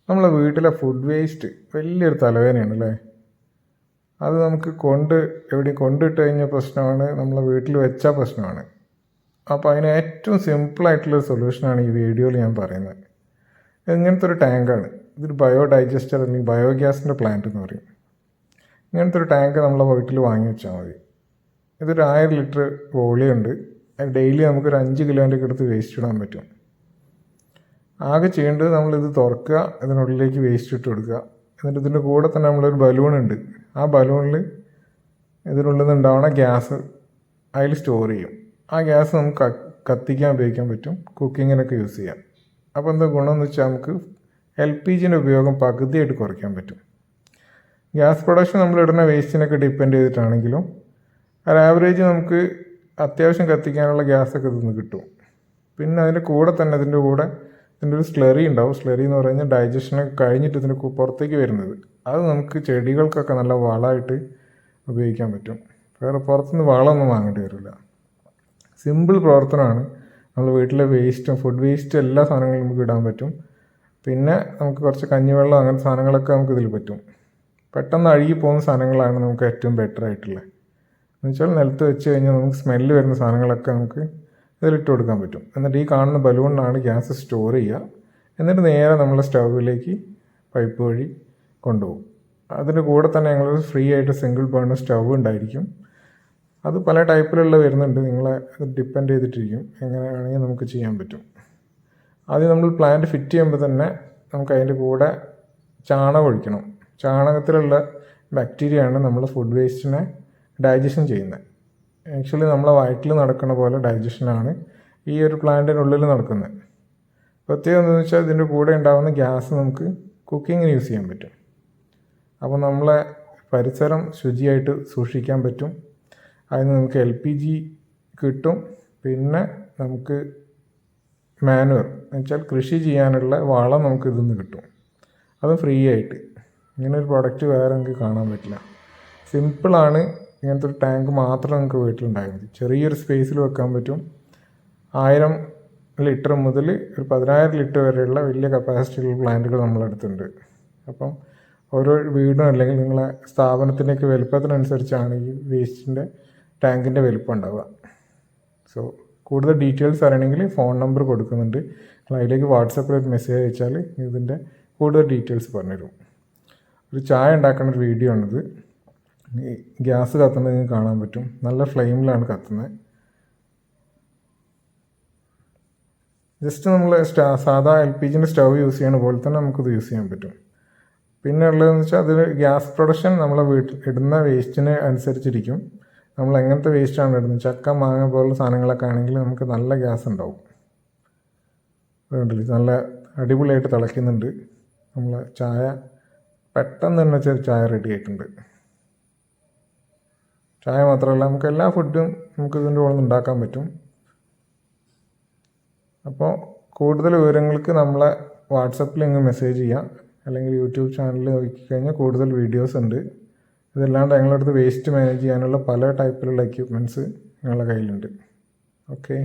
നമ്മളെ വീട്ടിലെ food waste വലിയൊരു തലവേദനയാണ് അല്ലേ. അത് നമുക്ക് എവിടെ കൊണ്ടിട്ട് കഴിഞ്ഞ പ്രശ്നമാണ്, നമ്മളെ വീട്ടിൽ വെച്ച പ്രശ്നമാണ്. അപ്പോൾ അതിന് ഏറ്റവും സിമ്പിളായിട്ടുള്ളൊരു സൊല്യൂഷനാണ് ഈ വീഡിയോയിൽ ഞാൻ പറയുന്നത്. ഇങ്ങനത്തെ ഒരു ടാങ്കാണ്. ഇതൊരു ബയോഡൈജസ്റ്റർ അല്ലെങ്കിൽ ബയോഗ്യാസിൻ്റെ പ്ലാന്റ് എന്ന് പറയും. ഇങ്ങനത്തെ ഒരു ടാങ്ക് നമ്മളെ വീട്ടിൽ വാങ്ങി വെച്ചാൽ മതി. ഇതൊരു 1000 ലിറ്റർ വോളിയം ഉണ്ട്. ഡെയിലി നമുക്കൊരു 5 കിലോൻ്റെ അടുത്ത് വേസ്റ്റ് ഇടാൻ പറ്റും. ആകെ ചെയ്യേണ്ടത് നമ്മളിത് തുറക്കുക, ഇതിനുള്ളിലേക്ക് വേസ്റ്റ് ഇട്ട് കൊടുക്കുക. എന്നിട്ട് ഇതിൻ്റെ കൂടെ തന്നെ നമ്മളൊരു ബലൂണുണ്ട്. ആ ബലൂണിൽ ഇതിനുള്ളിൽ നിന്നുണ്ടാവുന്ന ഗ്യാസ് അതിൽ സ്റ്റോർ ചെയ്യും. ആ ഗ്യാസ് നമുക്ക് കത്തിക്കാൻ ഉപയോഗിക്കാൻ പറ്റും, കുക്കിങ്ങിനൊക്കെ യൂസ് ചെയ്യാം. അപ്പോൾ എന്താ ഗുണമെന്ന് വെച്ചാൽ നമുക്ക് LPGൻ്റെ ഉപയോഗം പകുതിയായിട്ട് കുറയ്ക്കാൻ പറ്റും. ഗ്യാസ് പ്രൊഡക്ഷൻ നമ്മളിടുന്ന വേസ്റ്റിനൊക്കെ ഡിപ്പെൻഡ് ചെയ്തിട്ടാണെങ്കിലും ഒരു ആവറേജ് നമുക്ക് അത്യാവശ്യം കത്തിക്കാനുള്ള ഗ്യാസൊക്കെ ഇതിൽ നിന്ന് കിട്ടും. പിന്നെ അതിൻ്റെ കൂടെ തന്നെ ഇതിൻ്റെ ഒരു സ്ലറി ഉണ്ടാവും. സ്ലറി എന്ന് പറഞ്ഞാൽ ഡൈജഷനൊക്കെ കഴിഞ്ഞിട്ട് ഇതിന് പുറത്തേക്ക് വരുന്നത്. അത് നമുക്ക് ചെടികൾക്കൊക്കെ നല്ല വളമായിട്ട് ഉപയോഗിക്കാൻ പറ്റും. വേറെ പുറത്തുനിന്ന് വളമൊന്നും വാങ്ങേണ്ടി വരില്ല. സിമ്പിൾ പ്രവർത്തനമാണ്. നമ്മൾ വീട്ടിലെ വേസ്റ്റും ഫുഡ് വേസ്റ്റ് എല്ലാ സാധനങ്ങളും നമുക്ക് ഇടാൻ പറ്റും. പിന്നെ നമുക്ക് കുറച്ച് കഞ്ഞിവെള്ളം അങ്ങനത്തെ സാധനങ്ങളൊക്കെ നമുക്ക് ഇതിൽ പറ്റും. പെട്ടെന്ന് അഴുകി പോകുന്ന സാധനങ്ങളാണ് നമുക്ക് ഏറ്റവും ബെറ്റർ ആയിട്ടുള്ളത്. എന്ന് വെച്ചാൽ നിലത്ത് വെച്ച് കഴിഞ്ഞാൽ നമുക്ക് സ്മെല്ല് വരുന്ന സാധനങ്ങളൊക്കെ നമുക്ക് ഇതിലിട്ട് കൊടുക്കാൻ പറ്റും. എന്നിട്ട് ഈ കാണുന്ന ബലൂണിനാണ് ഗ്യാസ് സ്റ്റോർ ചെയ്യുക. എന്നിട്ട് നേരെ നമ്മൾ സ്റ്റൗവിലേക്ക് പൈപ്പ് വഴി കൊണ്ടുപോകും. അതിൻ്റെ കൂടെ തന്നെ ഞങ്ങളൊരു ഫ്രീ ആയിട്ട് സിംഗിൾ ബേണർ സ്റ്റൗവ് ഉണ്ടായിരിക്കും. അത് പല ടൈപ്പിലുള്ള വരുന്നുണ്ട്. നിങ്ങളെ ഡിപ്പെൻഡ് ചെയ്തിട്ടിരിക്കും, എങ്ങനെയാണെങ്കിൽ നമുക്ക് ചെയ്യാൻ പറ്റും. ആദ്യം നമ്മൾ പ്ലാന്റ് ഫിറ്റ് ചെയ്യുമ്പോൾ തന്നെ നമുക്ക് അതിൻ്റെ കൂടെ ചാണകം ഒഴിക്കണം. ചാണകത്തിലുള്ള ബാക്ടീരിയയാണ് നമ്മൾ ഫുഡ് വേസ്റ്റിനെ ഡൈജഷൻ ചെയ്യുന്നത്. ആക്ച്വലി നമ്മളെ വയറ്റിൽ നടക്കുന്ന പോലെ ഡൈജഷനാണ് ഈ ഒരു പ്ലാന്റിനുള്ളിൽ നടക്കുന്നത്. പ്രത്യേകം എന്താണെന്ന് വെച്ചാൽ ഇതിൻ്റെ കൂടെ ഉണ്ടാകുന്ന ഗ്യാസ് നമുക്ക് കുക്കിങ്ങിന് യൂസ് ചെയ്യാൻ പറ്റും. അപ്പോൾ നമ്മളെ പരിസരം ശുചിയായിട്ട് സൂക്ഷിക്കാൻ പറ്റും. അതിന് നമുക്ക് LPG കിട്ടും. പിന്നെ നമുക്ക് മാനുവർ എന്ന് വെച്ചാൽ കൃഷി ചെയ്യാനുള്ള വളം നമുക്ക് ഇതിൽ നിന്ന് കിട്ടും. അതും ഫ്രീ ആയിട്ട്. ഇങ്ങനൊരു പ്രൊഡക്റ്റ് വേറെ നമുക്ക് കാണാൻ പറ്റില്ല. സിമ്പിളാണ്. ഇങ്ങനത്തെ ഒരു ടാങ്ക് മാത്രം നമുക്ക് വീട്ടിലുണ്ടായാൽ മതി. ചെറിയൊരു സ്പേസിൽ വെക്കാൻ പറ്റും. 1000 ലിറ്റർ മുതൽ ഒരു 10000 ലിറ്റർ വരെയുള്ള വലിയ കപ്പാസിറ്റിയുള്ള പ്ലാന്റുകൾ നമ്മളടുത്തുണ്ട്. അപ്പം ഓരോ വീടും അല്ലെങ്കിൽ നിങ്ങളെ സ്ഥാപനത്തിൻ്റെയൊക്കെ വലുപ്പത്തിനനുസരിച്ചാണ് ഈ വേസ്റ്റിൻ്റെ ടാങ്കിൻ്റെ വലുപ്പം ഉണ്ടാവുക. സോ കൂടുതൽ ഡീറ്റെയിൽസ് അറിയണമെങ്കിൽ ഫോൺ നമ്പർ കൊടുക്കുന്നുണ്ട്. നിങ്ങൾ അതിലേക്ക് വാട്സപ്പിൽ ഒരു മെസ്സേജ് അയച്ചാൽ ഇതിൻ്റെ കൂടുതൽ ഡീറ്റെയിൽസ് പറഞ്ഞുതരും. ഒരു ചായ ഉണ്ടാക്കുന്ന ഒരു വീഡിയോ ആണിത്. ഗ്യാസ് കത്തുന്നത് നിങ്ങൾക്ക് കാണാൻ പറ്റും. നല്ല ഫ്ലെയിമിലാണ് കത്തുന്നത്. ജസ്റ്റ് നമ്മൾ സാധാ LPGൻ്റെ സ്റ്റൗ യൂസ് ചെയ്യണ പോലെ തന്നെ നമുക്കിത് യൂസ് ചെയ്യാൻ പറ്റും. പിന്നെ ഉള്ളതെന്ന് വെച്ചാൽ അതിൽ ഗ്യാസ് പ്രൊഡക്ഷൻ നമ്മളെ വീട്ടിൽ ഇടുന്ന വേസ്റ്റിന് അനുസരിച്ചിരിക്കും. നമ്മൾ എങ്ങനത്തെ വേസ്റ്റാണ് ഇടുന്നത്, ചക്ക മാങ്ങ പോലുള്ള സാധനങ്ങളൊക്കെ ആണെങ്കിൽ നമുക്ക് നല്ല ഗ്യാസ് ഉണ്ടാവും. അതുകൊണ്ടില്ല നല്ല അടിപൊളിയായിട്ട് തിളയ്ക്കുന്നുണ്ട്. നമ്മളെ ചായ പെട്ടെന്ന് തന്നെ ചായ റെഡി ആയിട്ടുണ്ട്. ചായ മാത്രമല്ല നമുക്ക് എല്ലാ ഫുഡും നമുക്ക് ഇതിൻ്റെ ഉള്ളിൽ ഉണ്ടാക്കാൻ പറ്റും. അപ്പോൾ കൂടുതൽ വിവരങ്ങൾക്ക് നമ്മളെ വാട്സപ്പിൽ ഇങ്ങ് മെസ്സേജ് ചെയ്യാം, അല്ലെങ്കിൽ യൂട്യൂബ് ചാനലിൽ നോക്കിക്കഴിഞ്ഞാൽ കൂടുതൽ വീഡിയോസ് ഉണ്ട്. ഇതല്ലാണ്ട് ഞങ്ങളുടെ അടുത്ത് വേസ്റ്റ് മാനേജ് ചെയ്യാനുള്ള പല ടൈപ്പിലുള്ള എക്യുപ്മെൻറ്റ്സ് ഞങ്ങളുടെ കയ്യിലുണ്ട്. ഓക്കെ.